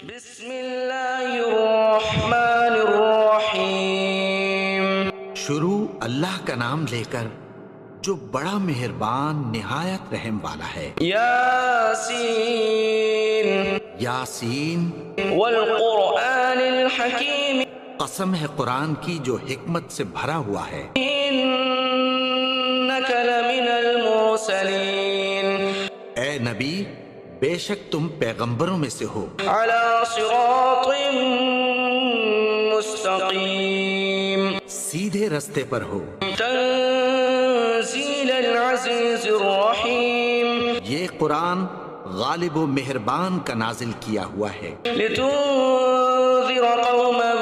بسم اللہ الرحمن الرحیم۔ شروع اللہ کا نام لے کر جو بڑا مہربان نہایت رحم والا ہے۔ یاسین یاسین، والقرآن الحکیم، قسم ہے قرآن کی جو حکمت سے بھرا ہوا ہے۔ انک لمن المرسلین، اے نبی، بے شک تم پیغمبروں میں سے ہو، علی صراط مستقیم، سیدھے رستے پر ہو۔ تنزیل العزیز الرحیم، یہ قرآن غالب و مہربان کا نازل کیا ہوا ہے، لتنذر قوما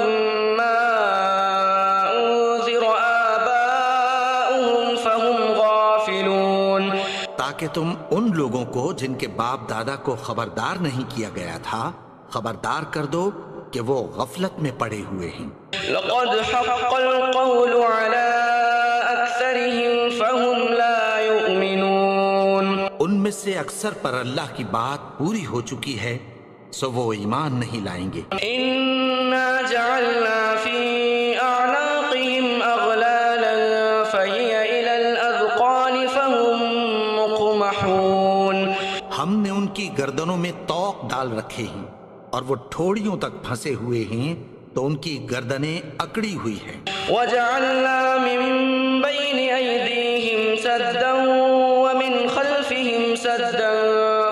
ما انذر آباؤهم فهم غافلون، تاکہ تم ان لوگوں کو جن کے باپ دادا کو خبردار نہیں کیا گیا تھا خبردار کر دو کہ وہ غفلت میں پڑے ہوئے ہیں۔ لقد حق القول على اکثرهم فهم لا يؤمنون، ان میں سے اکثر پر اللہ کی بات پوری ہو چکی ہے سو وہ ایمان نہیں لائیں گے۔ انا جعلنا في اعناقهم اغلالا فهي الى الاذقان فهم مقمحون، ہم نے ان کی گردنوں میں طوق ڈال رکھے ہیں اور وہ ٹھوڑیوں تک پھنسے ہوئے ہیں تو ان کی گردنیں اکڑی ہوئی ہیں۔ وجعلنا من بين ايديهم سدا ومن خلفهم سدا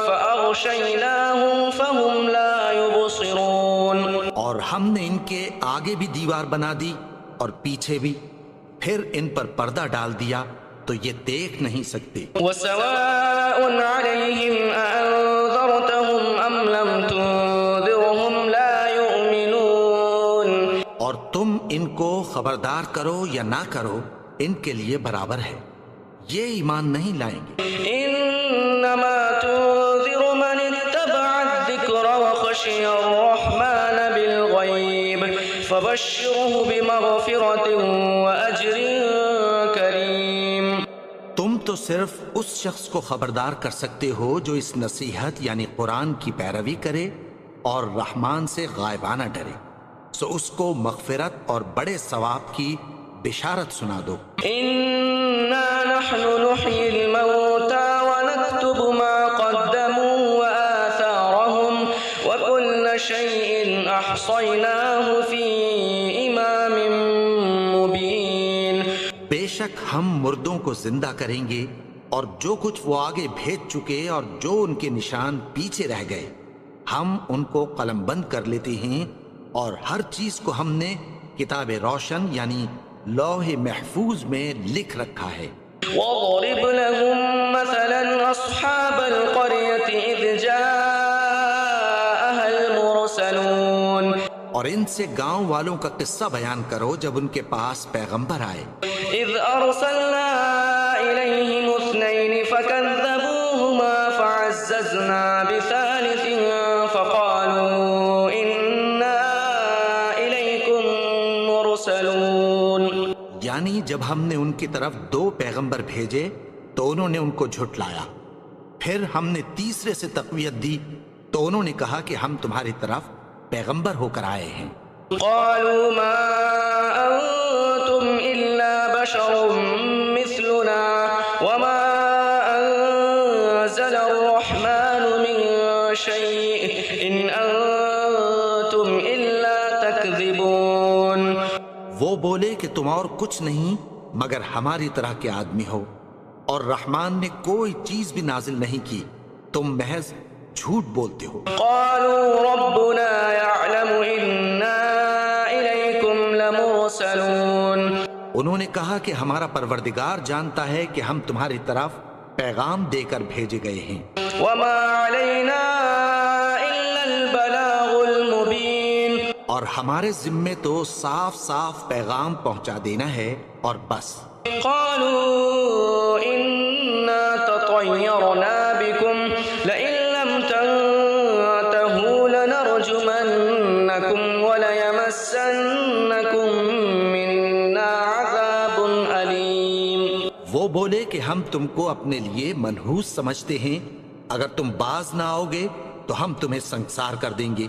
فاغشيناهم فهم لا يبصرون، اور ہم نے ان کے آگے بھی دیوار بنا دی اور پیچھے بھی، پھر ان پر پردہ ڈال دیا تو یہ دیکھ نہیں سکتے۔ وسواء عليهم أأنذرتهم أم لم تنذرهم لا يؤمنون، اور تم ان کو خبردار کرو یا نہ کرو ان کے لیے برابر ہے، یہ ایمان نہیں لائیں گے۔ إنما تنذر من اتبع الذكر وخشي الرحمن بالغيب فبشره بمغفرة وأجر كريم، تم تو صرف اس شخص کو خبردار کر سکتے ہو جو اس نصیحت یعنی قرآن کی پیروی کرے اور رحمان سے غائبانہ ڈرے، سو اس کو مغفرت اور بڑے ثواب کی بشارت سنا دو۔ إنا نحن نحيي الموتى ونكتب ما قدموا وآثارهم وكل شيء أحصيناه في إمام مبين، بے شک ہم مردوں کو زندہ کریں گے اور جو کچھ وہ آگے بھیج چکے اور جو ان کے نشان پیچھے رہ گئے ہم ان کو قلم بند کر لیتے ہیں، اور ہر چیز کو ہم نے کتاب روشن یعنی لوح محفوظ میں لکھ رکھا ہے۔ واضرب لهم مثلا أصحاب القرية إذ جاءها المرسلون، اور ان سے گاؤں والوں کا قصہ بیان کرو جب ان کے پاس پیغمبر آئے۔ إذ أرسلنا إليهم اثنين فكذبوهما فعززنا بثالث فقالوا إنا إليكم مرسلون، یعنی جب ہم نے ان کی طرف دو پیغمبر بھیجے تو انہوں نے ان کو جھٹلایا، پھر ہم نے تیسرے سے تقویت دی تو انہوں نے کہا کہ ہم تمہاری طرف پیغمبر ہو کر آئے ہیں۔ قالوا ما أنتم إلا بشر مثلنا وما أنزل الرحمن من شيء إن أنتم إلا تكذبون، وہ بولے کہ تم اور کچھ نہیں مگر ہماری طرح کے آدمی ہو، اور رحمان نے کوئی چیز بھی نازل نہیں کی، تم محض جھوٹ بولتے ہو۔ قالوا ربنا يعلم إنا إليكم لمرسلون، انہوں نے کہا کہ ہمارا پروردگار جانتا ہے کہ ہم تمہاری طرف پیغام دے کر بھیجے گئے ہیں، وما علينا إلا البلاغ المبين، اور ہمارے ذمے تو صاف صاف پیغام پہنچا دینا ہے اور بس۔ قالوا إنا تطيرنا بكم لئن لم تنتهوا لنرجمنكم وليمسنكم منا عذاب أليم، وہ بولے کہ ہم تم کو اپنے لیے منحوس سمجھتے ہیں، اگر تم باز نہ آؤ گے تو ہم تمہیں سنسار کر دیں گے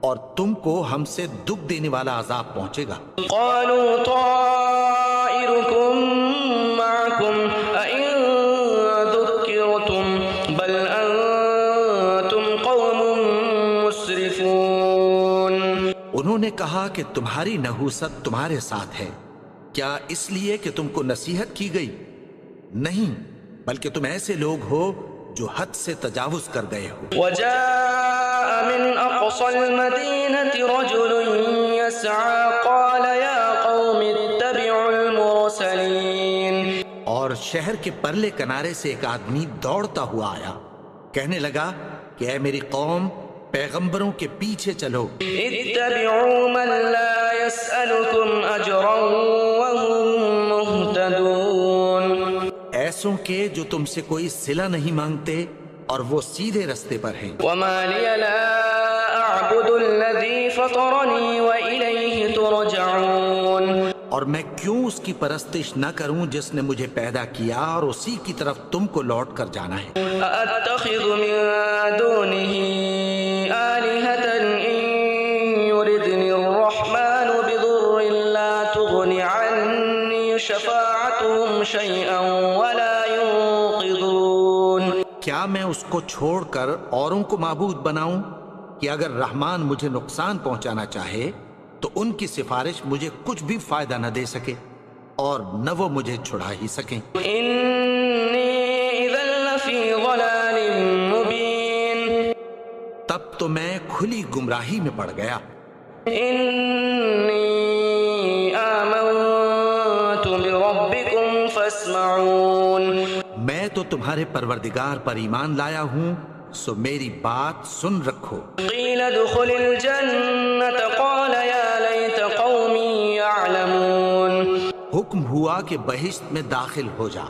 اور تم کو ہم سے دکھ دینے والا عذاب پہنچے گا۔ قالوا طائركم معكم أئن ذكرتم بل أنتم قوم مسرفون۔ انہوں نے کہا کہ تمہاری نحوست تمہارے ساتھ ہے، کیا اس لیے کہ تم کو نصیحت کی گئی؟ نہیں، بلکہ تم ایسے لوگ ہو جو حد سے تجاوز کر گئے ہو۔ وجاء من أقصى المدينة رجل يسعى قال يا قوم اتبعوا المرسلين۔ اور شہر کے پرلے کنارے سے ایک آدمی دوڑتا ہوا آیا، کہنے لگا کہ اے میری قوم، پیغمبروں کے پیچھے چلو۔ اتبعوا من لا يسألكم أجرا وهم مهتدون۔ ایسوں کے جو تم سے کوئی صلہ نہیں مانگتے اور وہ سیدھے رستے پر ہیں۔ وما لي لا أعبد الذي فطرني وإليه ترجعون۔ اور میں کیوں اس کی پرستش نہ کروں جس نے مجھے پیدا کیا اور اسی کی طرف تم کو لوٹ کر جانا ہے۔ أأتخذ من دونه آلهة إن يردني الرحمن بضر لا تغن عني شفاعتهم شيئا ولا ينقذون۔ کیا میں اس کو چھوڑ کر اوروں کو معبود بناؤں کہ اگر رحمان مجھے نقصان پہنچانا چاہے تو ان کی سفارش مجھے کچھ بھی فائدہ نہ دے سکے اور نہ وہ مجھے چھڑا ہی سکیں۔ إني إذا لفي ضلال مبين۔ تب تو میں کھلی گمراہی میں پڑ گیا۔ إني آمنت بربكم فاسمعون۔ میں تو تمہارے پروردگار پر ایمان لایا ہوں، سو میری بات سن رکھو۔ قيل ادخل الجنة قال يا ليت قومي يعلمون۔ حکم ہوا کہ بہشت میں داخل ہو جا،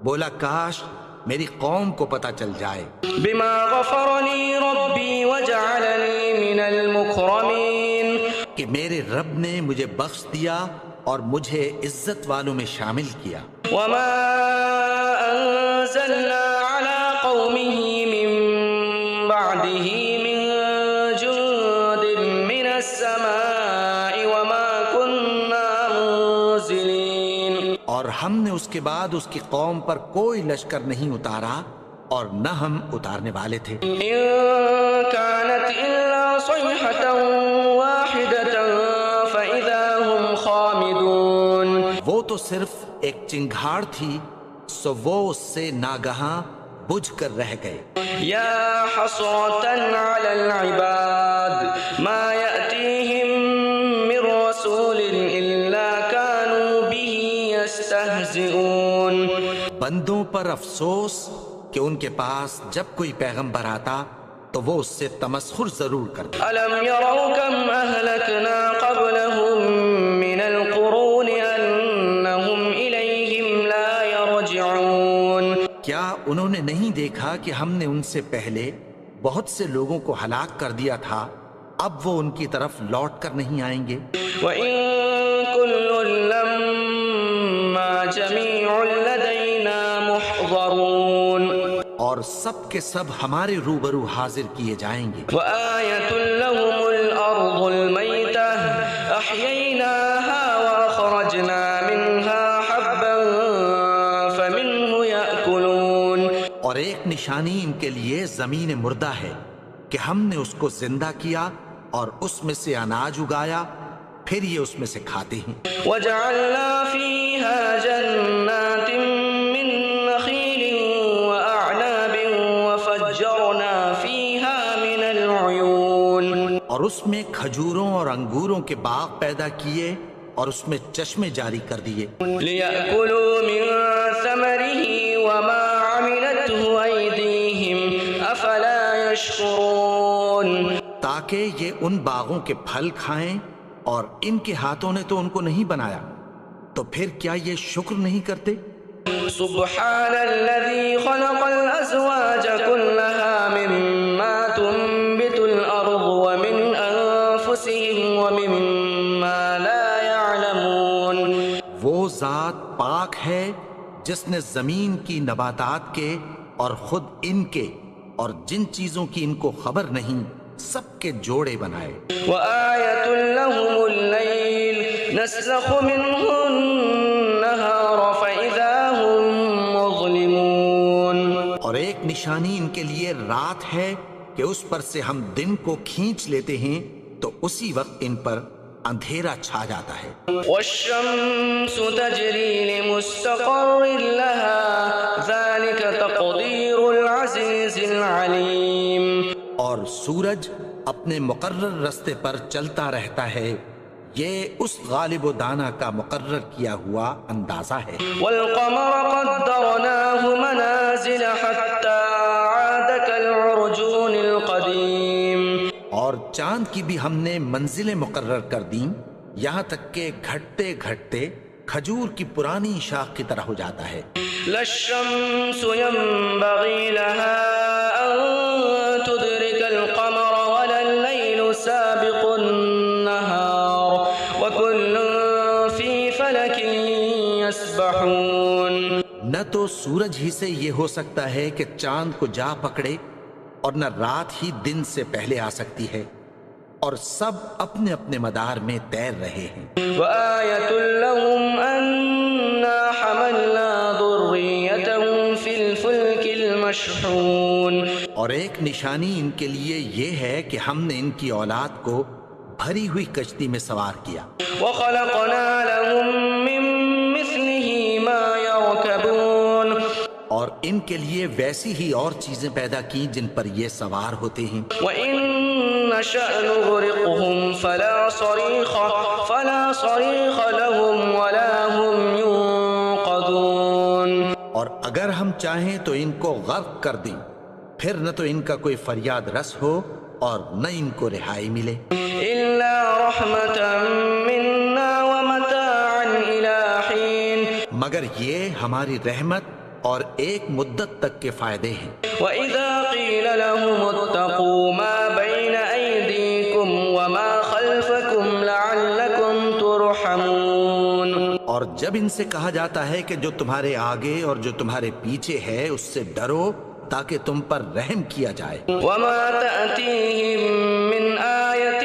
بولا کاش میری قوم کو پتہ چل جائے۔ بما غفر لي ربي وجعلني من المكرمين۔ کہ میرے رب نے مجھے بخش دیا اور مجھے عزت والوں میں شامل کیا۔ وما أنزلنا على قومه من بعده من جند من السماء وما كنا منزلين۔ اور ہم نے اس کے بعد اس کی قوم پر کوئی لشکر نہیں اتارا اور نہ ہم اتارنے والے تھے۔ إن كانت إلا صيحة واحدة فإذا هم خامدون۔ وہ تو صرف ایک چنگھاڑ تھی، سو وہ اس سے ناگہاں بجھ کر رہ گئے۔ يا حسرة على العباد ما يأتيهم من رسول إلا كانوا به يستهزئون۔ بندوں پر افسوس کہ ان کے پاس جب کوئی پیغمبر آتا تو وہ اس سے تمسخر ضرور کرتے۔ ألم يروا كم أهلكنا قبلهم من القرون أنهم إليهم لا يرجعون۔ کیا انہوں نے نہیں دیکھا کہ ہم نے ان سے پہلے بہت سے لوگوں کو ہلاک کر دیا تھا، اب وہ ان کی طرف لوٹ کر نہیں آئیں گے؟ وإن كل لما جميع لدينا محضرون۔ اور سب کے سب ہمارے روبرو حاضر کیے جائیں گے۔ وآية لهم الأرض الميتة أحييناها وأخرجنا منها حبا فمنه يأكلون۔ اور ایک نشانی ان کے لیے زمین مردہ ہے کہ ہم نے اس کو زندہ کیا اور اس میں سے اناج اگایا، پھر یہ اس میں سے کھاتے ہیں۔ وجعلنا فيها جنات من نخيل وأعناب وفجرنا فيها من العيون۔ اور اس میں کھجوروں اور انگوروں کے باغ پیدا کیے اور اس میں چشمے جاری کر دیے۔ ليأكلوا من ثمره وما عملته أيديهم أفلا يشكرون۔ تاکہ یہ ان باغوں کے پھل کھائیں اور ان کے ہاتھوں نے تو ان کو نہیں بنایا، تو پھر کیا یہ شکر نہیں کرتے؟ سبحان الذي خلق الأزواج كلها مما تنبت الأرض ومن أنفسهم ومما لا يعلمون۔ وہ ذات پاک ہے جس نے زمین کی نباتات کے اور خود ان کے اور جن چیزوں کی ان کو خبر نہیں سب کے جوڑے بنائے۔ وآية لهم الليل نسلخ منه النهار فإذا هم مظلمون، اور ایک نشانی ان کے لیے رات ہے کہ اس پر سے ہم دن کو کھینچ لیتے ہیں تو اسی وقت ان پر اندھیرا چھا جاتا ہے۔ والشمس تجري لمستقر لها ذلك تقدير العزيز العليم، اور سورج اپنے مقرر رستے پر چلتا رہتا ہے، یہ اس غالب و دانا کا مقرر کیا ہوا اندازہ ہے۔ والقمر قدرناه منازل حتى عاد كالعرجون القديم، اور چاند کی بھی ہم نے منزلیں مقرر کر دیں یہاں تک کہ گھٹتے گھٹتے کھجور کی پرانی شاخ کی طرح ہو جاتا ہے۔ لا الشمس ينبغي لها أن تدرك القمر ولا الليل سابق النهار وكل في فلك يسبحون، نہ تو سورج ہی سے یہ ہو سکتا ہے کہ چاند کو جا پکڑے اور نہ رات ہی دن سے پہلے آ سکتی ہے، اور سب اپنے اپنے مدار میں تیر رہے ہیں۔ وآية لهم أنا حملنا ذريتهم في الفلك المشحون، اور ایک نشانی ان کے لیے یہ ہے کہ ہم نے ان کی اولاد کو بھری ہوئی کشتی میں سوار کیا۔ وخلقنا لهم من مثله ما يركبون، اور ان کے لیے ویسی ہی اور چیزیں پیدا کی جن پر یہ سوار ہوتے ہیں۔ وإن نشأ نغرقهم فلا صريخ لهم ولا هم ينقذون، اور اگر ہم چاہیں تو ان کو غرق کر دیں، پھر نہ تو ان کا کوئی فریاد رس ہو اور نہ ان کو رہائی ملے۔ إلا رحمة منا ومتاعا إلى حين، مگر یہ ہماری رحمت اور ایک مدت تک کے فائدے ہیں۔ وإذا قيل لهم اتقوا ما بين أيديكم وما خلفكم لعلكم ترحمون، اور جب ان سے کہا جاتا ہے کہ جو تمہارے آگے اور جو تمہارے پیچھے ہے اس سے ڈرو تاکہ تم پر رحم کیا جائے۔ وما تأتيهم من آية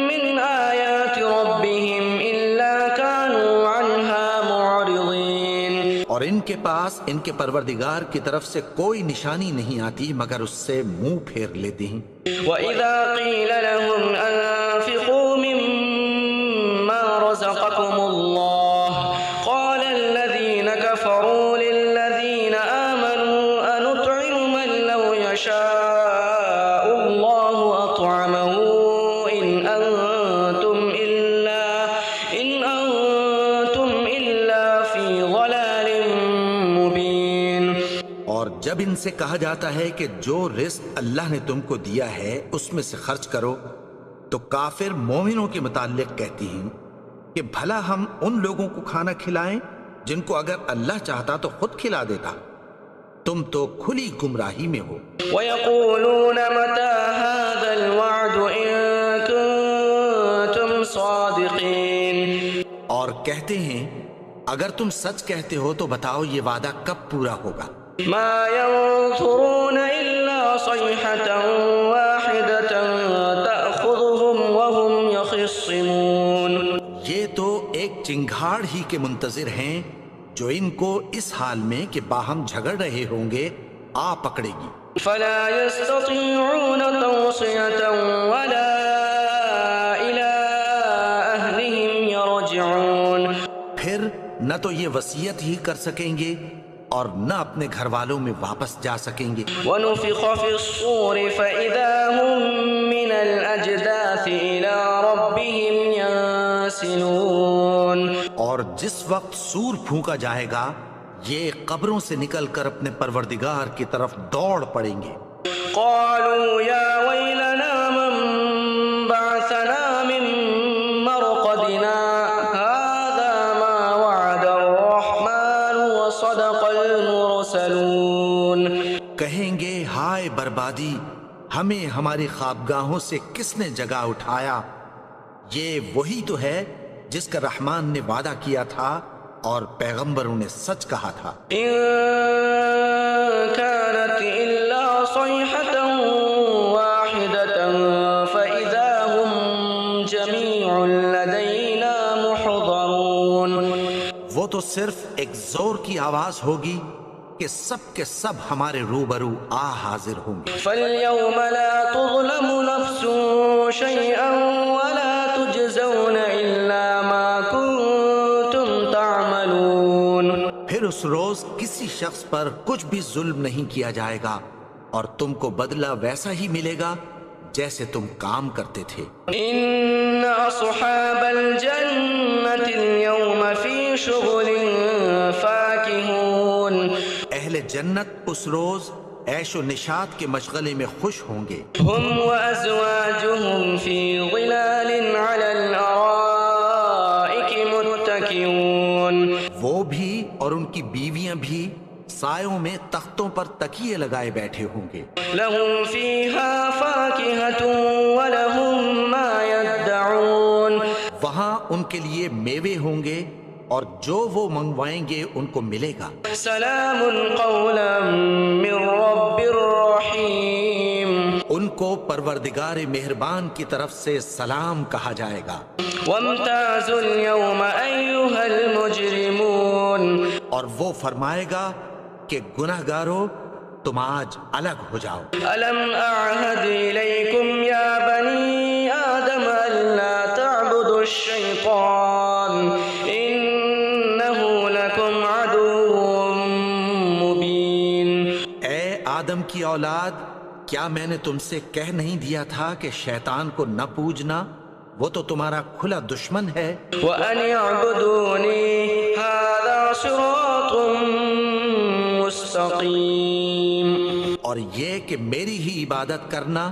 من آيات ربهم إلا كانوا عنها معرضين، اور ان کے پاس ان کے پروردگار کی طرف سے کوئی نشانی نہیں آتی مگر اس سے منہ پھیر لیتے ہیں۔ وإذا قيل لهم أنفقوا مما رزقكم الله قال الذين كفروا للذين آمنوا أنطعم من لو يشاء الله أطعمه إن أنتم إلا في ضلال مبين، اور جب ان سے کہا جاتا ہے کہ جو رزق اللہ نے تم کو دیا ہے اس میں سے خرچ کرو تو کافر مومنوں کے متعلق کہتی ہیں کہ بھلا ہم ان لوگوں کو کھانا کھلائیں جن کو اگر اللہ چاہتا تو خود کھلا دیتا، تم تو کھلی گمراہی میں ہو۔ ويقولون متى هذا الوعد إن كنتم صادقين، اور کہتے ہیں اگر تم سچ کہتے ہو تو بتاؤ یہ وعدہ کب پورا ہوگا۔ ما ينظرون إلا صيحة واحدة تأخذهم وهم يخصمون، یہ تو ایک چنگھاڑ ہی کے منتظر ہیں جو ان کو اس حال میں کہ باہم جھگڑ رہے ہوں گے آ پکڑے گی۔ فلا يستطيعون توصية ولا إلى أهلهم يرجعون، پھر نہ تو یہ وصیت ہی کر سکیں گے اور نہ اپنے گھر والوں میں واپس جا سکیں گے۔ ونفخ في الصور فإذا هم من الأجداث إلى ربهم ينسلون، اور جس وقت سور پھونکا جائے گا یہ قبروں سے نکل کر اپنے پروردگار کی طرف دوڑ پڑیں گے۔ قالوا يا ويلنا من بعثنا من مرقدنا هذا ما وعد الرحمن وصدق المرسلون، کہیں گے ہائے بربادی، ہمیں ہماری خوابگاہوں سے کس نے جگا اٹھایا، یہ وہی تو ہے جس کا رحمان نے وعدہ کیا تھا اور پیغمبروں نے سچ کہا تھا۔ إن كانت إلا صيحة واحدة تو صرف ایک زور کی آواز ہوگی کہ سب کے سب ہمارے روبرو حاضر ہوں گے۔ فَالْيَوْمَ لَا تُظْلَمُ نَفْسٌ شَيْئًا وَلَا تُجْزَوْنَ إِلَّا مَا كُنتُمْ تَعْمَلُونَ۔ پھر اس روز کسی شخص پر کچھ بھی ظلم نہیں کیا جائے گا اور تم کو بدلہ ویسا ہی ملے گا جیسے تم کام کرتے تھے۔ إِنَّ أَصْحَابَ الْجَنَّةِ الْيَوْمَ فِي شُغُلٍ فَاكِهُونَ۔ اہل جنت اس روز عیش و نشاط کے مشغلے میں خوش ہوں گے۔ هُمْ وَأَزْوَاجُهُمْ فِي ظِلَالٍ عَلَى الْأَرَائِكِ مُتَّكِئُونَ۔ وہ بھی اور ان کی بیویاں بھی سایوں میں تختوں پر تکیے لگائے بیٹھے ہوں گے۔ لَهُمْ فِيهَا فَاكِهَةٌ وَلَهُمْ مَا يَدَّعُونَ۔ وہاں ان کے لیے میوے ہوں گے اور جو وہ منگوائیں گے ان کو ملے گا۔ سلام قولا من رب الرحیم۔ ان کو پروردگار مہربان کی طرف سے سلام کہا جائے گا۔ وامتازوا اليوم ایھا المجرمون۔ اور وہ فرمائے گا کہ گناہگارو تم آج الگ ہو جاؤ۔ الم اعہد الیکم یا بنی آدم الا تعبدوا الشیطان انہ لکم عدو مبین۔ اے آدم کی اولاد، کیا میں نے تم سے کہہ نہیں دیا تھا کہ شیطان کو نہ پوجنا؟ وہ تو تمہارا کھلا دشمن ہے۔ وَأَنِ اعْبُدُونِي هَذَا صِرَاطٌ مُسْتَقِيمٌ۔ اور یہ کہ میری ہی عبادت کرنا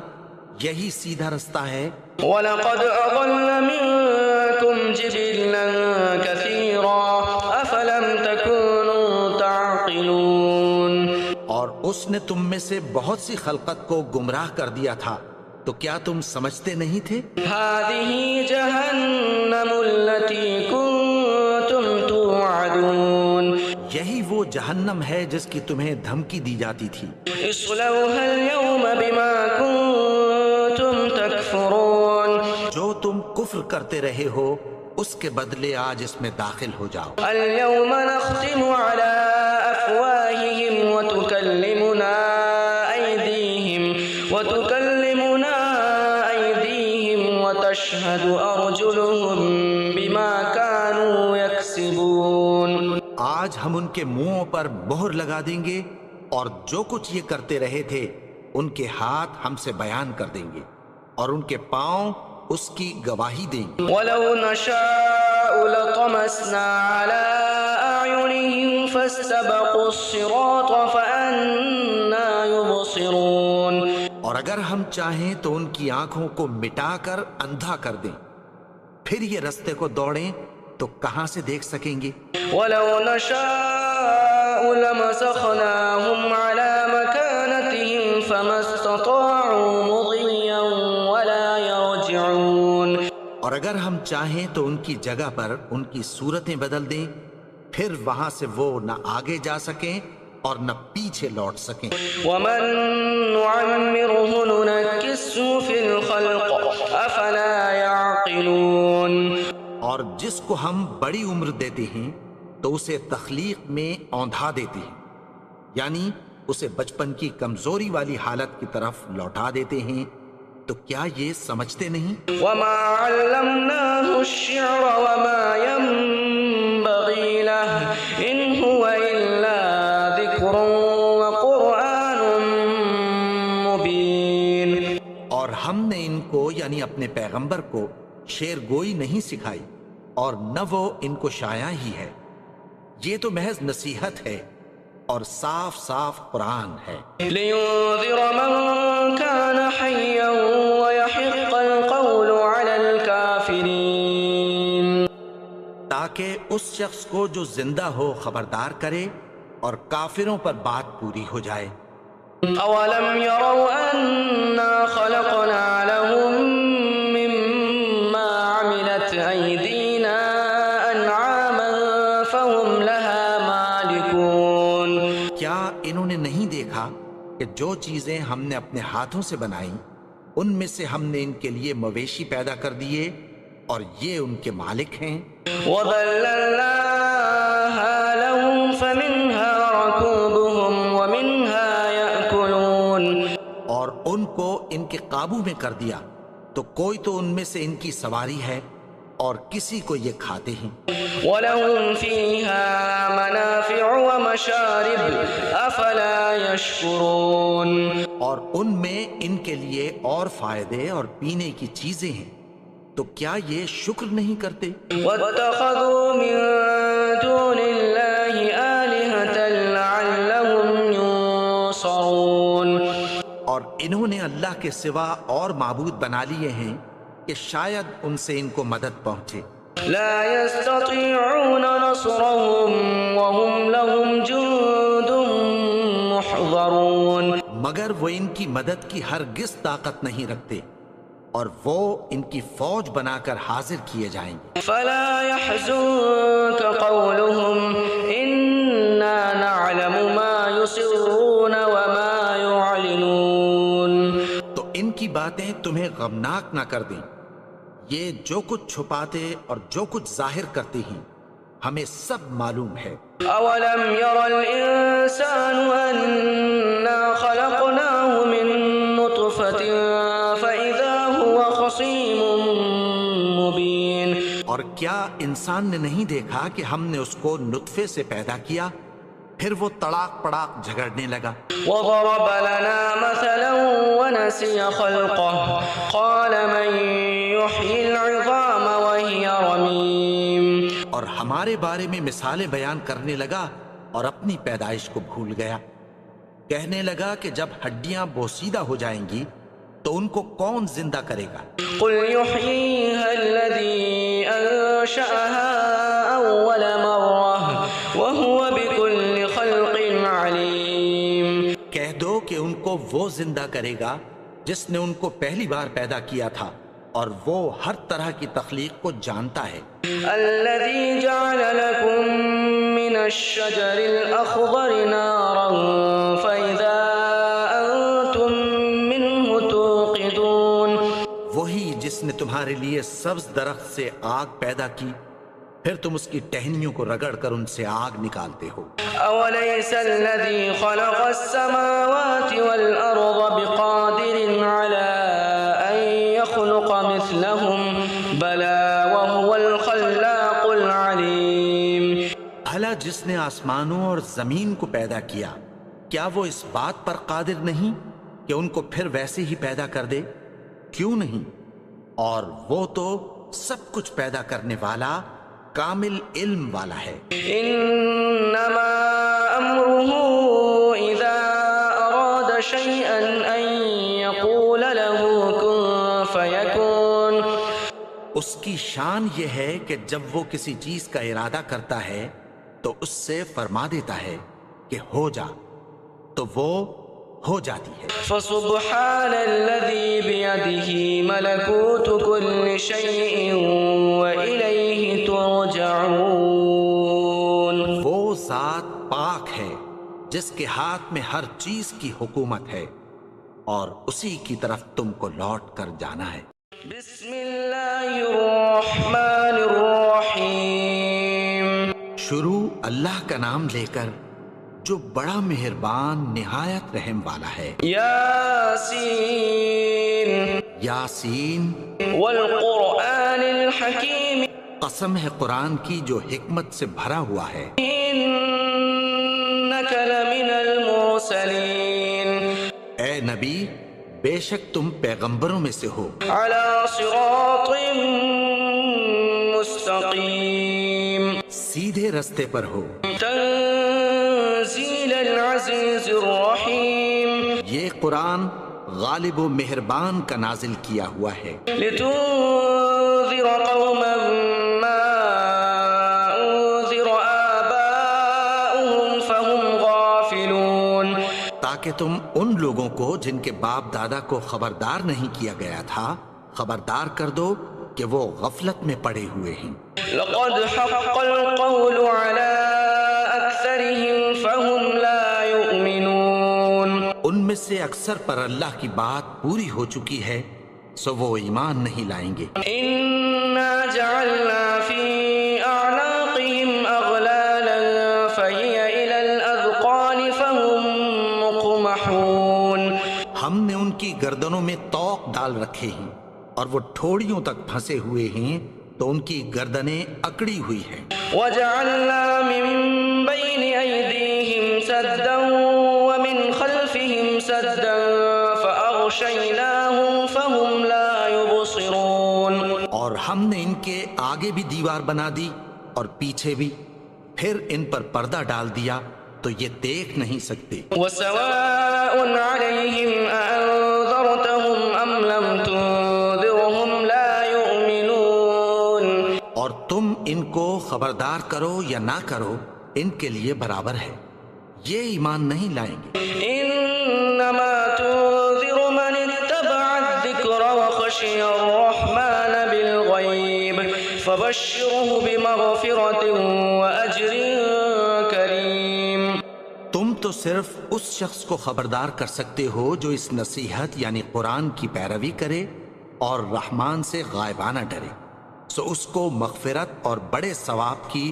یہی سیدھا رستہ ہے۔ وَلَقَدْ أَضَلَّ مِنكُمْ جِبِلًّا كَثِيرًا أَفَلَمْ تَكُونُوا تَعْقِلُونَ۔ اور اس نے تم میں سے بہت سی خلقت کو گمراہ کر دیا تھا، تو کیا تم سمجھتے نہیں تھے؟ هَذِهِ جَهَنَّمُ الَّتِي كُنتُمْ تُوعَدُونَ۔ یہی وہ جہنم ہے جس کی تمہیں دھمکی دی جاتی تھی۔ اصْلَوْهَا الْيَوْمَ بِمَا كُنتُمْ تَكْفُرُونَ۔ جو تم کفر کرتے رہے ہو اس کے بدلے آج اس میں داخل ہو جاؤ۔ الْيَوْمَ نَخْتِمُ عَلَىٰ أَفْوَاهِهِمْ وَتُكَلِّمُنَا أَيْدِيهِمْ وَتَشْهَدُ أَرْجُلُهُم بِمَا كَانُوا يَكْسِبُونَ۔ آج ہم ان کے منہوں پر مہر لگا دیں گے اور جو کچھ یہ کرتے رہے تھے ان کے ہاتھ ہم سے بیان کر دیں گے اور ان کے پاؤں اس کی گواہی دیں گے۔ وَلَوْ نَشَاءُ لَطَمَسْنَا عَلَىٰ أَعْيُنِهِمْ فَاسْتَبَقُوا الصِّرَاطَ فَأَنَّىٰ يُبْصِرُونَ۔ اور اگر ہم چاہیں تو ان کی آنکھوں کو مٹا کر اندھا کر دیں، پھر یہ رستے کو دوڑیں تو کہاں سے دیکھ سکیں گے؟ وَلَوْ نَشَاءُ لَمَسَخْنَاهُمْ عَلَىٰ مَكَانَتِهِمْ فَمَا اسْتَطَاعُوا مُضِيًّا وَلَا يَرْجِعُونَ۔ اور اگر ہم چاہیں تو ان کی جگہ پر ان کی صورتیں بدل دیں، پھر وہاں سے وہ نہ آگے جا سکیں اور نہ پیچھے لوٹ سکیں۔ وَمَن نُعَمِّرْهُ نُنَكِّسْهُ فِي الْخَلْقِ أَفَلَا يَعْقِلُونَ۔ اور جس کو ہم بڑی عمر دیتے ہیں تو اسے تخلیق میں اوندھا دیتے ہیں، یعنی اسے بچپن کی کمزوری والی حالت کی طرف لوٹا دیتے ہیں، تو کیا یہ سمجھتے نہیں؟ وَمَا عَلَّمْنَاهُ الشِّعْرَ وَمَا يَنبَغِي لَهُ إِنْ هُوَ إِلَّا ذِكْرٌ وَقُرْآنٌ مُبِينٌ۔ اور ہم نے ان کو یعنی اپنے پیغمبر کو شعر گوئی نہیں سکھائی اور نہ وہ ان کو شایع ہی ہے، یہ تو محض نصیحت ہے اور صاف صاف قرآن ہے۔ لِيُنذِرَ مَن كَانَ حَيًّا وَيَحِقَّ الْقَوْلُ عَلَى الْكَافِرِينَ۔ تاکہ اس شخص کو جو زندہ ہو خبردار کرے اور کافروں پر بات پوری ہو جائے۔ أَوَلَمْ يَرَوْا أَنَّا خَلَقْنَا لَهُم مِّمَّا عَمِلَتْ أَيْدِينَا أَنْعَامًا فَهُمْ لَهَا مَالِكُونَ۔ کیا انہوں نے نہیں دیکھا کہ جو چیزیں ہم نے اپنے ہاتھوں سے بنائیں ان میں سے ہم نے ان کے لیے مویشی پیدا کر دیے اور یہ ان کے مالک ہیں. وَذَلَّلْنَاهَا لَهُمْ فَمِنْهَا رَكُوبُهُمْ وَمِنْهَا يَأْكُلُونَ. اور ان کو ان کے قابو میں کر دیا تو کوئی تو ان میں سے ان کی سواری ہے اور کسی کو یہ کھاتے ہیں. وَلَهُمْ فِيهَا مَنَافِعُ وَمَشَارِبُ أَفَلَا يَشْكُرُونَ. اور ان میں ان کے لیے اور فائدے اور پینے کی چیزیں ہیں تو کیا یہ شکر نہیں کرتے؟ وَاتَّخَذُوا مِن دُونِ اللَّهِ آلِهَةً لَعَلَّهُمْ يُنصَرُونَ. اور انہوں نے اللہ کے سوا اور معبود بنا لیے ہیں کہ شاید ان سے ان کو مدد پہنچے. لا يستطيعون نصرهم وهم لهم جند محضرون. مگر وہ ان کی مدد کی ہرگز طاقت نہیں رکھتے اور وہ ان کی فوج بنا کر حاضر کیے جائیں گے. فلا يحزنك قولهم إنا نعلم ما يسرون وما يعلنون. تو ان کی باتیں تمہیں غمناک نہ کر دیں. یہ جو کچھ چھپاتے اور جو کچھ ظاہر کرتے ہیں ہمیں سب معلوم ہے. أولم ير الإنسان أنا خلقناه من نطفة فإذا هو خصيم مبين. اور کیا انسان نے نہیں دیکھا کہ ہم نے اس کو نطفے سے پیدا کیا پھر وہ تڑاک پڑاک جھگڑنے لگا. وضرب لنا مثلا ونسي خلقه قال من يحيي العظام وهي رميم. اور ہمارے بارے میں مثالیں بیان کرنے لگا اور اپني پیدائش کو بھول گیا. کہنے لگا کہ جب ہڈیاں بوسیدہ ہو جائیں گی تو ان کو کون زندہ کرے گا؟ قل يحييها الذي أنشأها أول مرة وهو بكل خلق عليم. کہہ دو کہ ان کو وہ زندہ کرے گا جس نے ان کو پہلی بار پیدا کیا تھا اور وہ ہر طرح کی تخلیق کو جانتا ہے. الذي جعل لكم من الشجر الأخضر نارا فإذا أنتم منه توقدون. وہی جس نے تمہارے لیے سبز درخت سے آگ پیدا کی پھر تم اس کی ٹہنیوں کو رگڑ کر ان سے آگ نکالتے ہو. أوليس الذي خلق السماوات والأرض بقادر على أن يخلق مثلهم بلى وهو الخلاق العليم. بھلا جس نے آسمانوں اور زمین کو پیدا کیا کیا وہ اس بات پر قادر نہیں کہ ان کو پھر ویسے ہی پیدا کر دے؟ کیوں نہیں؟ اور وہ تو سب کچھ پیدا کرنے والا کامل علم والا ہے. إنما أمره إذا أراد شيئا أن يقول له كن فيكون. اس کی شان یہ ہے کہ جب وہ کسی چیز کا ارادہ کرتا ہے تو اس سے فرما دیتا ہے کہ ہو جا تو وہ ہو جاتی ہے. فسبحان الذي بيده ملكوت كل شيء وإليه ترجعون. وہ ذات پاک ہے جس کے ہاتھ میں ہر چیز کی حکومت ہے اور اسی کی طرف تم کو لوٹ کر جانا ہے. بسم اللہ الرحمن الرحیم. شروع اللہ کا نام لے کر جو بڑا مہربان نہایت رحم والا ہے. یاسین یاسین والقرآن الحکیم. قسم ہے قرآن کی جو حکمت سے بھرا ہوا ہے. انک لمن المرسلین. اے نبی بے شک تم پیغمبروں میں سے ہو. علی صراط مستقیم. سیدھے رستے پر ہو. تنزیل العزیز الرحیم. یہ قرآن غالب و مہربان کا نازل کیا ہوا ہے. لتنذر قوما ما انذر آباؤهم فهم غافلون. تاکہ تم ان لوگوں کو جن کے باپ دادا کو خبردار نہیں کیا گیا تھا خبردار کر دو کہ وہ غفلت میں پڑے ہوئے ہیں. لقد حق القول على أكثرهم فهم لا يؤمنون. ان میں سے اکثر پر اللہ کی بات پوری ہو چکی ہے سو وہ ایمان نہیں لائیں گے. إنا جعلنا في أعناقهم أغلالا فهي إلى الأذقان فهم مقمحون. ہم نے ان کی گردنوں میں طوق ڈال رکھے ہیں اور وہ ٹھوڑیوں تک پھنسے ہوئے ہیں تو ان کی گردنیں اکڑی ہوئی ہیں. وجعلنا من بين أيديهم سدا ومن خلفهم سدا فأغشيناهم فهم لا يبصرون. اور ہم نے ان کے آگے بھی دیوار بنا دی اور پیچھے بھی، پھر ان پر پردہ ڈال دیا تو یہ دیکھ نہیں سکتے. وسواء عليهم أأنذرتهم أم لم تنذرهم لا يؤمنون. اور تم ان کو خبردار کرو یا نہ کرو ان کے لیے برابر ہے، یہ ایمان نہیں لائیں گے. إنما تنذر من اتبع الذكر وخشي الرحمن بالغيب فبشره بمغفرة وأجر كريم. تم تو صرف اس شخص کو خبردار کر سکتے ہو جو اس نصیحت یعنی قرآن کی پیروی کرے اور رحمان سے غائبانہ ڈرے، سو اس کو مغفرت اور بڑے ثواب کی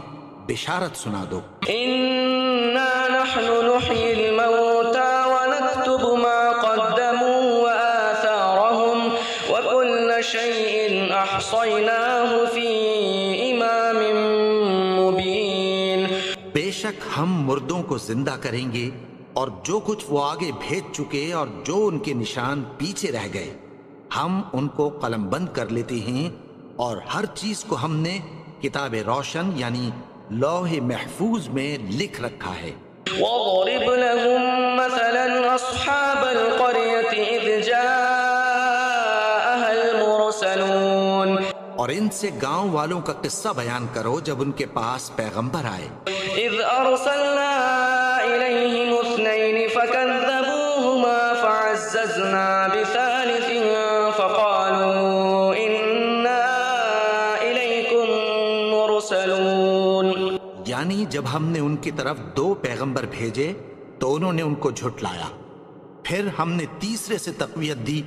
بشارت سنا دو. إنا نحن نحيي الموتى ونكتب ما قدموا وآثارهم وكل شيء أحصيناه في إمام مبين. بے شک ہم مردوں کو زندہ کریں گے اور جو کچھ وہ آگے بھیج چکے اور جو ان کے نشان پیچھے رہ گئے ہم ان کو قلم بند کر لیتے ہیں، اور ہر چیز کو ہم نے کتاب روشن یعنی لوح محفوظ میں لکھ رکھا ہے. وَاضْرِبْ لَهُمْ مَثَلًا أَصْحَابَ الْقَرْيَةِ إِذْ جَاءَهَا الْمُرْسَلُونَ. اور ان سے گاؤں والوں کا قصہ بیان کرو جب ان کے پاس پیغمبر آئے. إِذْ أَرْسَلْنَا إِلَيْهِمُ اثْنَيْنِ فَكَذَّبُوهُمَا فَعَزَّزْنَا بِثَالِثٍ فَقَالُوا إِنَّا إِلَيْكُمْ مُرْسَلُونَ. یعنی جب ہم نے ان کی طرف 2 پیغمبر بھیجے تو انہوں نے ان کو جھٹلایا، پھر ہم نے تیسرے سے تقویت دی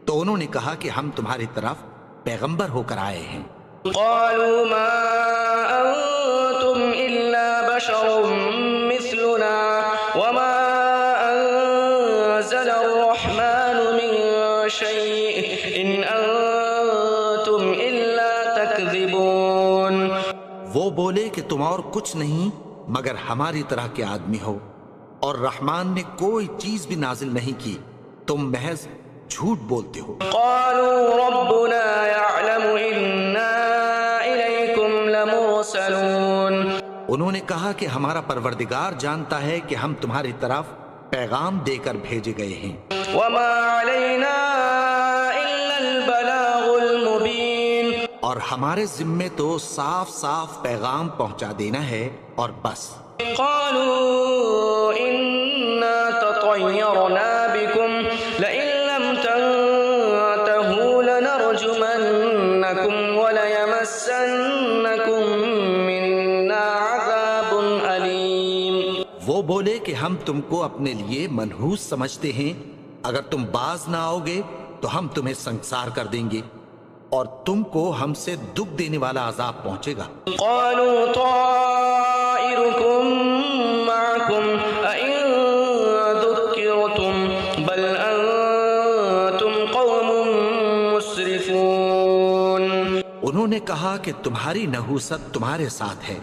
تو انہوں نے کہا کہ ہم تمہاری طرف پیغمبر ہو کر آئے ہیں. قالوا ما أنتم إلا بشر مثلنا وما أنزل الرحمن من شيء إن أنتم إلا تكذبون. وہ بولے کہ تم اور کچھ نہیں مگر ہماری طرح کے آدمی ہو، اور رحمان نے کوئی چیز بھی نازل نہیں کی، تم محض جھوٹ بولتے ہو. قالوا ربنا يعلم إنا إليكم لمرسلون. انہوں نے کہا کہ ہمارا پروردگار جانتا ہے کہ ہم تمہاری طرف پیغام دے کر بھیجے گئے ہیں. وما علينا إلا البلاغ المبين. اور ہمارے ذمے تو صاف صاف پیغام پہنچا دینا ہے اور بس. قالوا إنا تطيرنا بكم لئن لم تنتهوا لنرجمنكم وليمسنكم منا عذاب أليم. وہ بولے کہ ہم تم کو اپنے لیے منحوس سمجھتے ہیں، اگر تم باز نہ آؤ گے تو ہم تمہیں سنسار کر دیں گے اور تم کو ہم سے دکھ دینے والا عذاب پہنچے گا. قالوا طائركم معكم أئن ذكرتم بل أنتم قوم مسرفون. انہوں نے کہا کہ تمہاری نحوست تمہارے ساتھ ہے،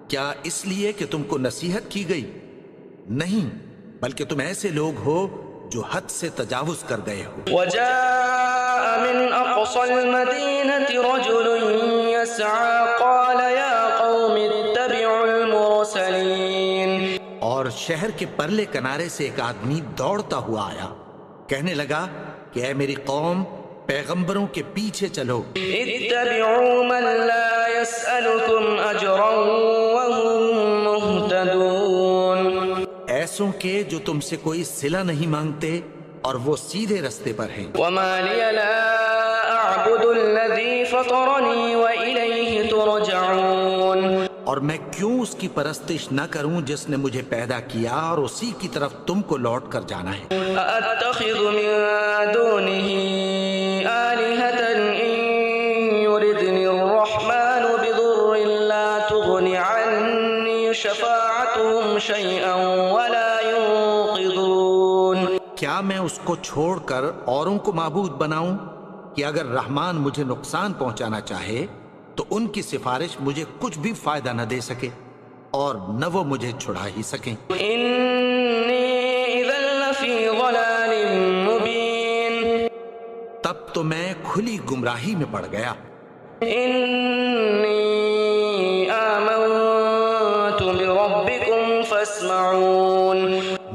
کیا اس لیے کہ تم کو نصیحت کی گئی؟ نہیں، بلکہ تم ایسے لوگ ہو جو حد سے تجاوز کر گئے ہو. وجاء من أقصى المدينة رجل يسعى قال يا قوم اتبعوا المرسلين. اور شہر کے پرلے کنارے سے ایک آدمی دوڑتا ہوا آیا، کہنے لگا کہ اے میری قوم، پیغمبروں کے پیچھے چلو. اتبعوا من لا يسألكم أجرا وهم مهتدون. ایسوں کے جو تم سے کوئی صلہ نہیں مانگتے اور وہ سیدھے رستے پر ہیں. وما لي لا أعبد الذي فطرني وإليه ترجعون. اور میں کیوں اس کی پرستش نہ کروں جس نے مجھے پیدا کیا اور اسی کی طرف تم کو لوٹ کر جانا ہے. أأتخذ من دونه آلهة إن يردني الرحمن ينفعهم شيئا ولا ينقذون. کیا میں اس کو چھوڑ کر اوروں کو معبود بناؤں کہ اگر رحمان مجھے نقصان پہنچانا چاہے تو ان کی سفارش مجھے کچھ بھی فائدہ نہ دے سکے اور نہ وہ مجھے چھڑا ہی سکیں. إني إذا لفي ضلال مبين. تب تو میں کھلی گمراہی میں پڑ گیا. إني آمنت بربكم فاسمعون.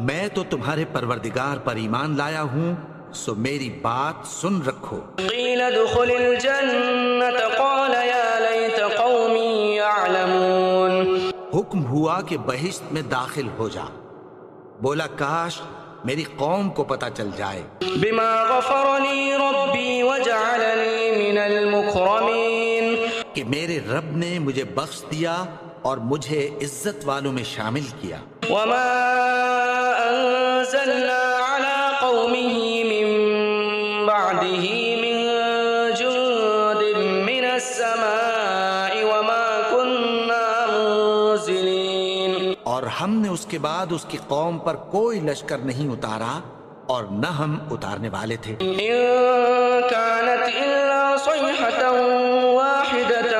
میں تو تمہارے پروردگار پر ایمان لایا ہوں سو میری بات سن رکھو. قيل ادخل الجنة قال يا ليت قومي يعلمون. حکم ہوا کہ بہشت میں داخل ہو جا. بولا کاش میری قوم کو پتہ چل جائے. بما غفر لي ربي وجعلني من المكرمين. کہ میرے رب نے مجھے بخش دیا اور مجھے عزت والوں میں شامل کیا. وما أنزلنا على قومه من بعده من جند من السماء وما كنا منزلين. اور ہم نے اس کے بعد اس کی قوم پر کوئی لشکر نہیں اتارا اور نہ ہم اتارنے والے تھے. إن كانت إلا صيحة واحدة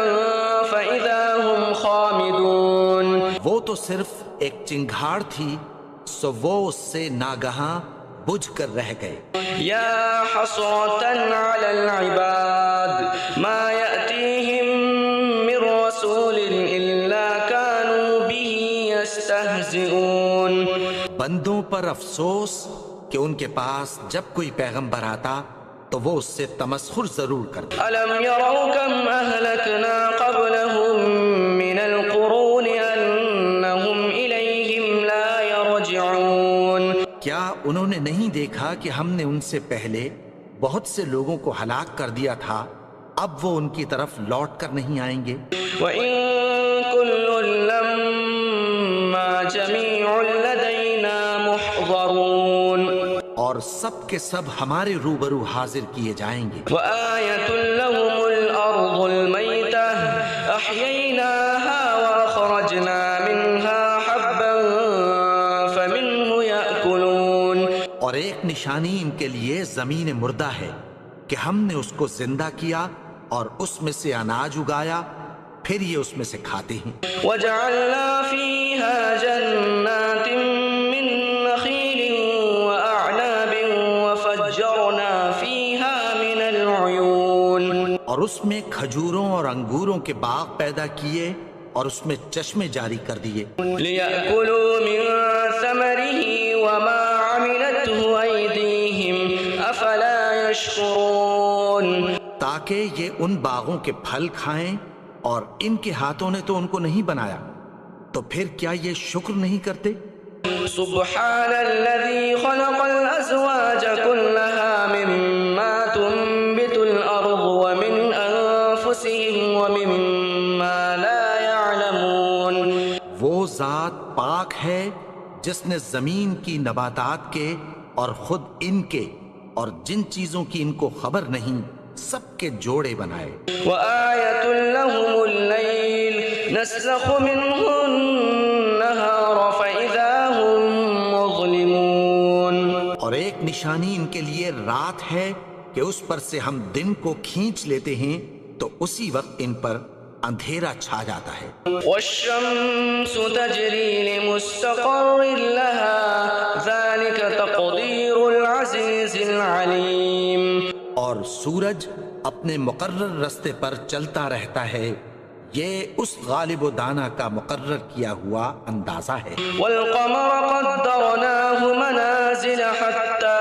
فإذا هم خامدون. وہ تو صرف ایک چنگھاڑ تھی سو وہ اس سے ناگہاں بجھ کر رہ گئے. يا حسرة على العباد ما يأتيهم من رسول إلا كانوا به يستهزئون. بندوں پر افسوس کہ ان کے پاس جب کوئی پیغمبر آتا تو وہ اس سے تمسخر ضرور کرتے. ألم يروا كم أهلكنا قبلهم من القرون أنهم إليهم لا يرجعون. کیا انہوں نے نہیں دیکھا کہ ہم نے ان سے پہلے بہت سے لوگوں کو ہلاک کر دیا تھا اب وہ ان کی طرف لوٹ کر نہیں آئیں گے. وَإِن كُلٌّ لَّمَّا جَمِيعٌ لَّدَيْنَا مُحْضَرُونَ. اور سب کے سب ہمارے روبرو حاضر کیے جائیں گے. وَآيَةٌ لَّهُمُ الْأَرْضُ الْمَيْتَةُ أَحْيَيْنَاهَا وَأَخْرَجْنَا مِنْهَا حَبًّا فَمِنْهُ يَأْكُلُونَ. اور ایک نشانی ان کے لیے زمین مردہ ہے کہ ہم نے اس کو زندہ کیا اور اس میں سے اناج اگایا پھر یہ اس میں سے کھاتے ہیں. وَجَعَلْنَا فِيهَا جَنَّاتٍ مِّن نَّخِيلٍ وَأَعْنَابٍ وَفَجَّرْنَا فِيهَا مِنَ الْعُيُونِ. اور اس میں کھجوروں اور انگوروں کے باغ پیدا کیے اور اس میں چشمے جاری کر دیے. لِيَأْكُلُوا مِن ثَمَرِهِ وَمَا عَمِلَتْهُ أَيْدِيهِمْ أَفَلَا يَشْكُرُونَ. تاکہ یہ ان باغوں کے پھل کھائیں اور ان کے ہاتھوں نے تو ان کو نہیں بنایا تو پھر کیا یہ شکر نہیں کرتے. سبحان الذي خلق الأزواج كلها مما تنبت الأرض ومن أنفسهم ومما لا يعلمون. وہ ذات پاک ہے جس نے زمین کی نباتات کے اور خود ان کے اور جن چیزوں کی ان کو خبر نہیں سب کے جوڑے بنائے. وآية لهم الليل نسلخ منه النهار فإذا هم مظلمون. اور ایک نشانی ان کے لیے رات ہے کہ اس پر سے ہم دن کو کھینچ لیتے ہیں تو اسی وقت ان پر اندھیرا چھا جاتا ہے. والشمس تجري لمستقر لها ذلك تقدير العزيز العليم. اور سورج اپنے مقرر رستے پر چلتا رہتا ہے یہ اس غالب و دانا کا مقرر کیا ہوا اندازہ ہے. والقمر قدرناه منازل حتى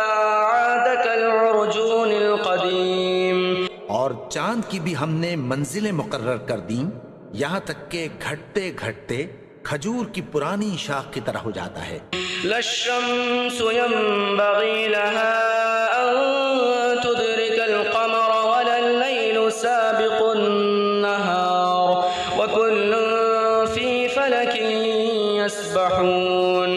عاد كالعرجون القديم. اور چاند کی بھی ہم نے منزلیں مقرر کر دیں یہاں تک کہ گھٹتے گھٹتے کھجور کی پرانی شاخ کی طرح ہو جاتا ہے. لا الشمس ينبغي لها أن تدرك القمر ولا الليل سابق النهار وكل في فلك يسبحون.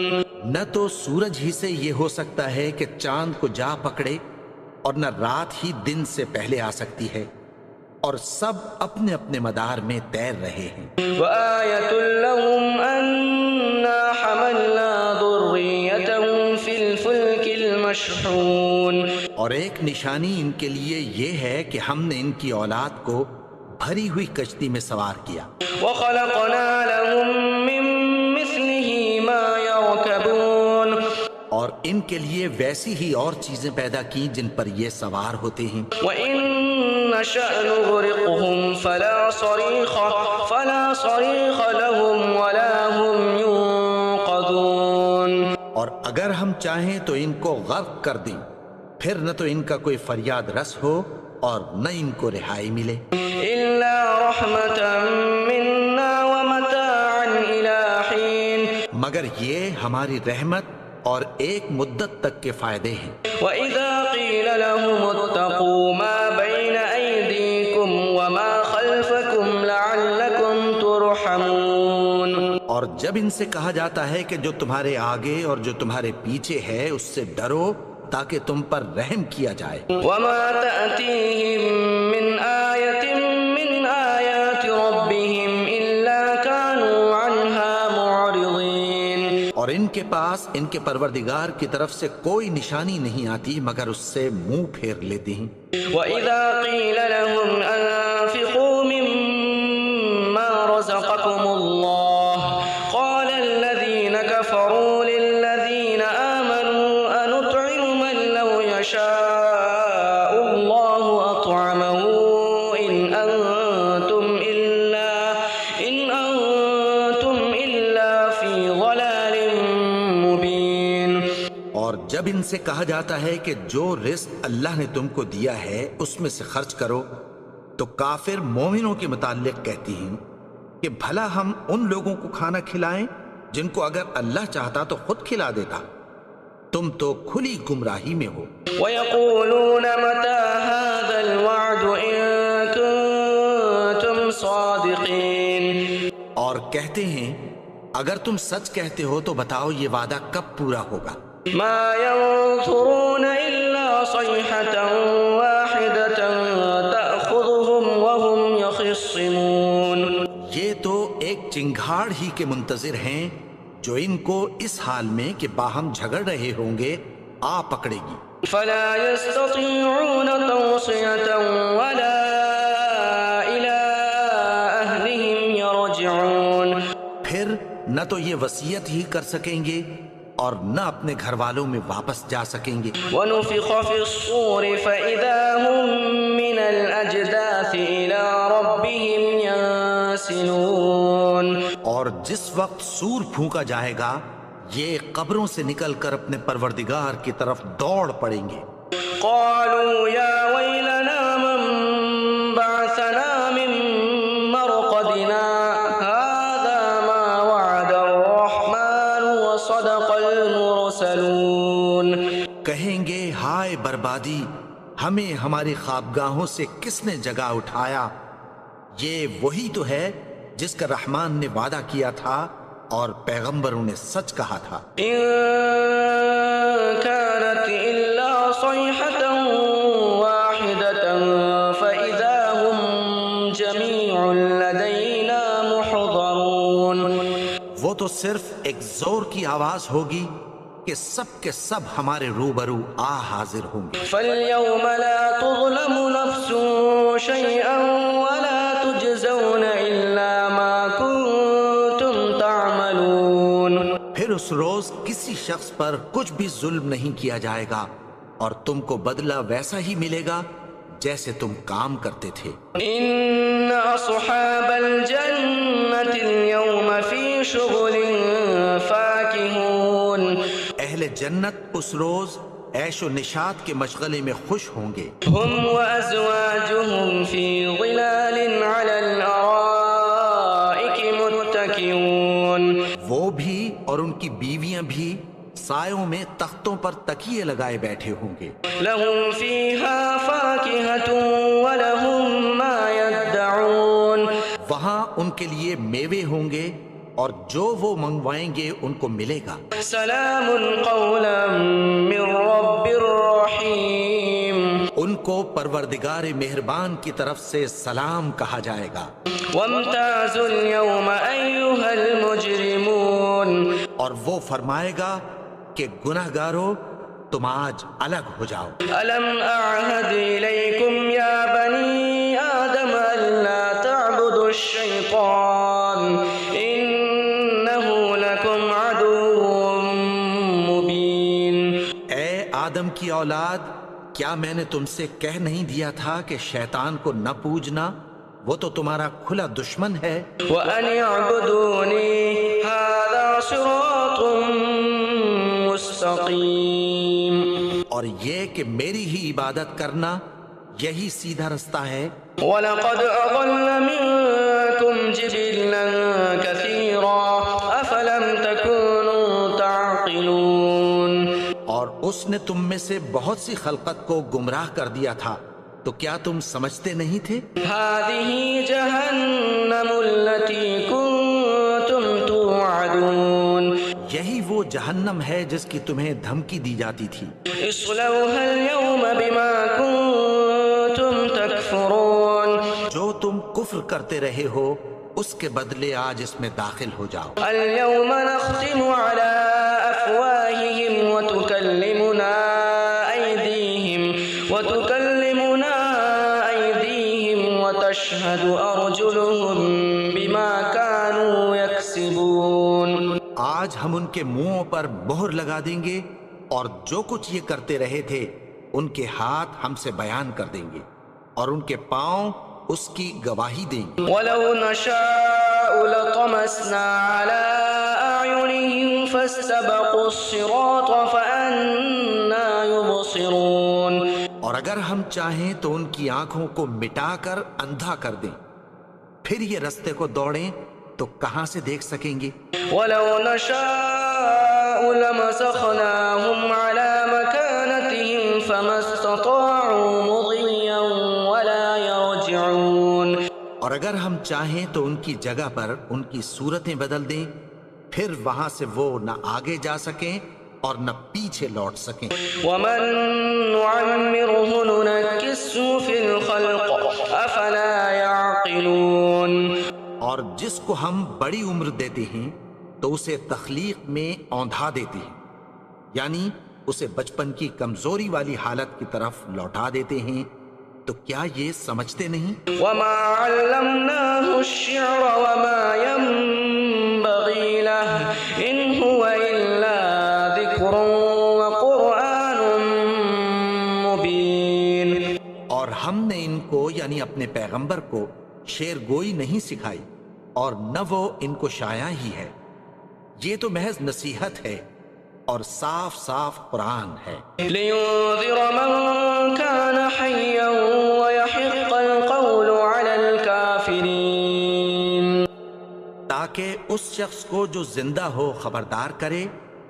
نہ تو سورج ہی سے یہ ہو سکتا ہے کہ چاند کو جا پکڑے اور نہ رات ہی دن سے پہلے آ سکتی ہے اور سب اپنے اپنے مدار میں تیر رہے ہیں۔ وآية لهم أنا حملنا ذريتهم في الفلك المشحون، اور ایک نشانی ان کے لیے یہ ہے کہ ہم نے ان کی اولاد کو بھری ہوئی کشتی میں سوار کیا، وخلقنا لهم من مثله ما يركبون، اور ان کے لیے ویسی ہی اور چیزیں پیدا کی جن پر یہ سوار ہوتے ہیں۔ وإن نشأ نغرقهم فلا صريخ لهم ولا هم ينقذون، اور اگر ہم چاہیں تو ان کو غرق کر دیں، پھر نہ تو ان کا کوئی فریاد رس ہو اور نہ ان کو رہائی ملے، إلا رحمة منا ومتاعا إلى حين، مگر یہ ہماری رحمت اور ایک مدت تک کے فائدے ہیں۔ وإذا قيل لهم اتقوا ما بين أيديكم وما خلفكم لعلكم ترحمون، اور جب ان سے کہا جاتا ہے کہ جو تمہارے آگے اور جو تمہارے پیچھے ہے اس سے ڈرو تاکہ تم پر رحم کیا جائے۔ وما تأتيهم من آية من آيات ربهم إلا كانوا عنها معرضين، اور ان کے پاس ان کے پروردگار کی طرف سے کوئی نشانی نہیں آتی مگر اس سے منہ پھیر لیتے ہیں۔ وإذا قيل لهم أنفقوا مما رزقكم الله قال الذين كفروا للذين آمنوا أنطعم من لو يشاء الله أطعمه إن أنتم إلا في ضلال مبين، اور جب ان سے کہا جاتا ہے کہ جو رزق اللہ نے تم کو دیا ہے اس میں سے خرچ کرو تو کافر مومنوں کے متعلق کہتی ہیں کہ بھلا ہم ان لوگوں کو کھانا کھلائیں جن کو اگر اللہ چاہتا تو خود کھلا دیتا، تم تو کھلی گمراہی میں ہو۔ ويقولون متى هذا الوعد إن كنتم صادقين، اور کہتے ہیں اگر تم سچ کہتے ہو تو بتاؤ یہ وعدہ کب پورا ہوگا۔ ما ينظرون إلا صيحة واحدة تأخذهم وهم يخصمون، یہ تو ایک چنگھاڑ ہی کے منتظر ہیں جو ان کو اس حال میں کہ باہم جھگڑ رہے ہوں گے آ پکڑے گی۔ فلا يستطيعون توصية ولا إلى أهلهم يرجعون، پھر نہ تو یہ وصیت ہی کر سکیں گے اور نہ اپنے گھر والوں میں واپس جا سکیں گے۔ ونفخ في الصور فإذا هم من الأجداث إلى ربهم ينسلون، اور جس وقت سور پھونکا جائے گا یہ قبروں سے نکل کر اپنے پروردگار کی طرف دوڑ پڑیں گے۔ قالوا يا ويلنا من بعثنا من مرقدنا هذا ما وعد الرحمن وصدق المرسلون، کہیں گے ہائے بربادی، ہمیں ہماری خوابگاہوں سے کس نے جگا اٹھایا، یہ وہی تو ہے جس کا رحمان نے وعدہ کیا تھا اور پیغمبروں نے سچ کہا تھا۔ إن كانت إلا صيحة واحدة فإذا هم جميع لدينا محضرون، وہ تو صرف ایک زور کی آواز ہوگی کہ سب کے سب ہمارے روبرو حاضر ہوں گے۔ فاليوم لا تظلم نفس شيئا ولا تجزون إلا ما كنتم تعملون، پھر اس روز کسی شخص پر کچھ بھی ظلم نہیں کیا جائے گا اور تم کو بدلہ ویسا ہی ملے گا جیسے تم کام کرتے تھے۔ إن أصحاب الجنة اليوم في شغل فاكهون، اہل جنت اس روز عیش و نشاط کے مشغلے میں خوش ہوں گے۔ هم وأزواجهم في ظلال على الأرائك متكئون، وہ بھی اور ان کی بیویاں بھی سایوں میں تختوں پر تکیے لگائے بیٹھے ہوں گے۔ لهم فيها فاكهة ولهم ما يدعون، وہاں ان کے لیے میوے ہوں گے اور جو وہ منگوائیں گے ان کو ملے گا۔ سلام قولا من رب رحیم، ان کو پروردگار مہربان کی طرف سے سلام کہا جائے گا۔ وامتازوا اليوم أيها المجرمون، اور وہ فرمائے گا کہ گناہگارو تم آج الگ ہو جاؤ۔ ألم أعهد إليكم يا بني آدم ألا تعبدوا الشيطان إنه لكم عدو مبين۔ اے آدم کی اولاد، کیا میں نے تم سے کہہ نہیں دیا تھا کہ شیطان کو نہ پوجنا، وہ تو تمہارا کھلا دشمن ہے۔ وأن اعبدوني هذا صراط مستقيم، اور یہ کہ میری ہی عبادت کرنا یہی سیدھا رستہ ہے۔ وَلَقَدْ أَضَلَّ مِنكُمْ جِبِلًّا كَثِيرًا أَفَلَمْ تَكُونُوا تَعْقِلُونَ، اور اس نے تم میں سے بہت سی خلقت کو گمراہ کر دیا تھا، تو کیا تم سمجھتے نہیں تھے؟ هذه جهنم التي كنتم توعدون، یہی وہ جہنم ہے جس کی تمہیں دھمکی دی جاتی تھی۔ اصلوها اليوم بما كنتم تكفرون، جو تم کفر کرتے رہے ہو اس کے بدلے آج اس میں داخل ہو جاؤ۔ اليوم نختم على أفواههم وتكلمنا أيديهم وتشهد أرجلهم بما كانوا يكسبون۔ آج ہم ان کے منہوں پر مہر لگا دیں گے، اور جو کچھ یہ کرتے رہے تھے ان کے ہاتھ ہم سے بیان کر دیں گے، اور ان کے پاؤں اس کی گواہی دیں گے۔ ولو نشاء لطمسنا على أعينهم فاستبقوا الصراط فأنا يبصرون، اور اگر ہم چاہیں تو ان کی آنکھوں کو مٹا کر اندھا کر دیں، پھر یہ رستے کو دوڑیں تو کہاں سے دیکھ سکیں گے۔ ولو نشاء لمسخناهم على مكانتهم فما استطاعوا مضيا ولا يرجعون، اور اگر ہم چاہیں تو ان کی جگہ پر ان کی صورتیں بدل دیں، پھر وہاں سے وہ نہ آگے جا سکیں اور نہ پیچھے لوٹ سکیں۔ ومن نعمره ننكسه في الخلق افلا يعقلون، اور جس کو ہم بڑی عمر دیتے ہیں تو اسے تخلیق میں اوندھا دیتے ہیں، یعنی اسے بچپن کی کمزوری والی حالت کی طرف لوٹا دیتے ہیں، تو کیا یہ سمجھتے نہیں؟ وما علمناه الشعر وما ينبغي له ان هو الا ذكر وقرآن مبين، اور ہم نے ان کو یعنی اپنے پیغمبر کو شعر گوئی نہیں سکھائی، اور نہ وہ ان کو شایع ہی ہے، یہ تو محض نصیحت ہے اور صاف صاف قرآن ہے۔ لينذر من كان حيا ويحق القول على الكافرين، تاکہ اس شخص کو جو زندہ ہو خبردار کرے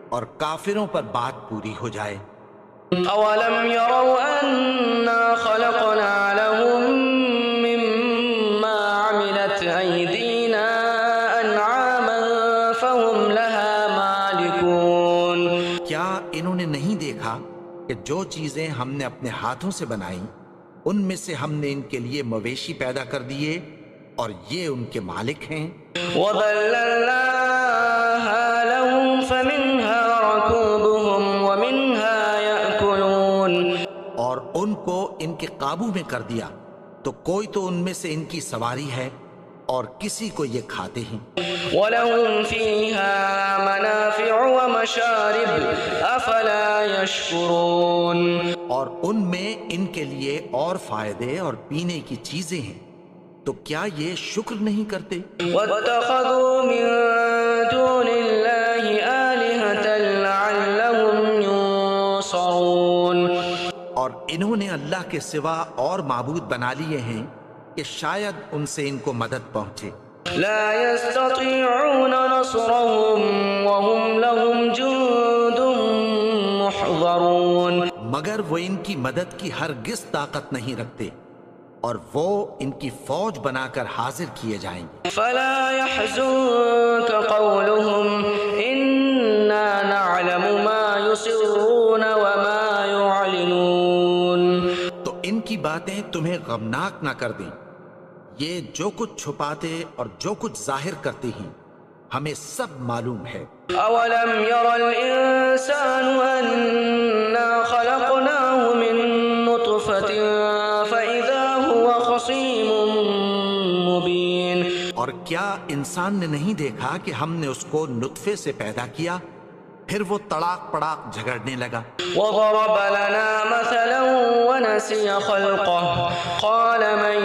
اور کافروں پر بات پوری ہو جائے۔ اولم يروا انا خلقنا لهم مما عملت ايدينا انعاما فهم لها مالكون، کیا انہوں نے نہیں دیکھا کہ جو چیزیں ہم نے اپنے ہاتھوں سے بنائیں ان میں سے ہم نے ان کے لیے مویشی پیدا کر دیے اور یہ ان کے مالک ہیں۔ وَذَلَّلْنَاهَا لَهُمْ فَمِنْهَا رَكُوبُهُمْ وَمِنْهَا يَأْكُلُونَ، اور ان کو ان کے قابو میں کر دیا، تو کوئی تو ان میں سے ان کی سواری ہے اور کسی کو یہ کھاتے ہیں۔ وَلَهُمْ فِيهَا مَنَافِعُ وَمَشَارِبُ أَفَلَا يَشْكُرُونَ، اور ان میں ان کے لیے اور فائدے اور پینے کی چیزیں ہیں، تو کیا یہ شکر نہیں کرتے؟ وَاتَّخَذُوا مِن دُونِ اللَّهِ آلِهَةً لَعَلَّهُمْ يُنصَرُونَ، اور انہوں نے اللہ کے سوا اور معبود بنا لیے ہیں کہ شاید ان سے ان کو مدد پہنچے۔ لا يستطيعون نصرهم وهم لهم جند محضرون، مگر وہ ان کی مدد کی ہرگز طاقت نہیں رکھتے، اور وہ ان کی فوج بنا کر حاضر کیے جائیں گے۔ فلا يحزنك قولهم إنا نعلم ما يسرون وما يعلنون، تو ان کی باتیں تمہیں غمناک نہ کر دیں، یہ جو کچھ چھپاتے اور جو کچھ ظاہر کرتے ہیں ہمیں سب معلوم ہے۔ أولم ير الإنسان أنا خلقناه من نطفة فإذا هو خصيم مبين۔ اور کیا انسان نے نہیں دیکھا کہ ہم نے اس کو نطفے سے پیدا کیا، پھر وہ تڑاک پڑاک جھگڑنے لگا۔ وضرب لنا مثلا ونسي خلقه قال من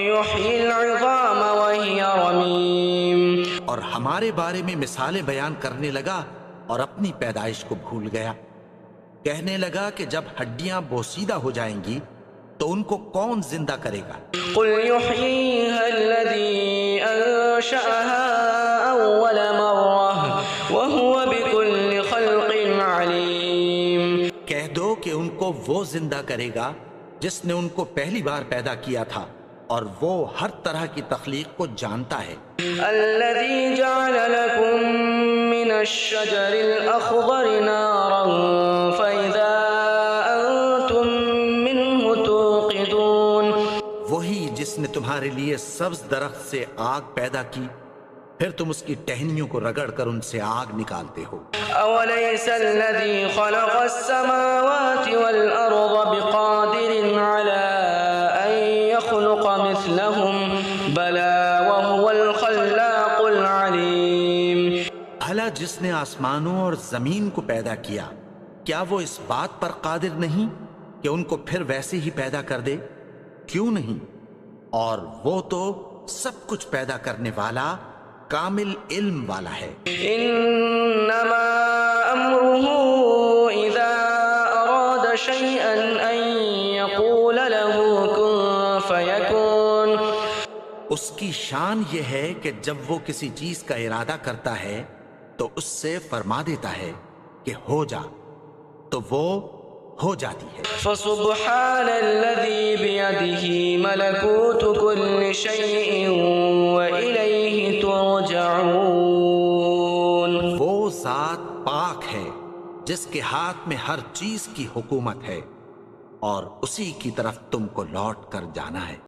يحيي العظام وهي رميم۔ اور ہمارے بارے میں مثالیں بیان کرنے لگا اور اپنی پیدائش کو بھول گیا، کہنے لگا کہ جب ہڈیاں بوسیدہ ہو جائیں گی تو ان کو کون زندہ کرے گا؟ قل يحييها الذي أنشأها أول مرة وهو بكل خلق عليم۔ کہہ دو کہ ان کو وہ زندہ کرے گا جس نے ان کو پہلی بار پیدا کیا تھا، اور وہ ہر طرح کی تخلیق کو جانتا ہے۔ الذي جعل لكم من الشجر الأخضر نارا فإذا أنتم منه توقدون۔ وہی جس نے تمہارے لیے سبز درخت سے آگ پیدا کی، پھر تم اس کی ٹہنیوں کو رگڑ کر ان سے آگ نکالتے ہو۔ أوليس الذي خلق السماوات والأرض بقادر على أن يخلق مثلهم بلى وهو الخلاق العليم۔ بھلا جس نے آسمانوں اور زمین کو پیدا کیا، کیا وہ اس بات پر قادر نہیں کہ ان کو پھر ویسے ہی پیدا کر دے؟ کیوں نہیں؟ اور وہ تو سب کچھ پیدا کرنے والا، کامل علم والا ہے۔ إنما أمره إذا أراد شيئا أن يقول له كن فيكون۔ اس کی شان یہ ہے کہ جب وہ کسی چیز کا ارادہ کرتا ہے تو اس سے فرما دیتا ہے کہ ہو جا، تو وہ ہو جاتی ہے۔ فسبحان الذي بيده ملكوت كل شيء وإليه ترجعون۔ وہ ذات پاک ہے جس کے ہاتھ میں ہر چیز کی حکومت ہے، اور اسی کی طرف تم کو لوٹ کر جانا ہے۔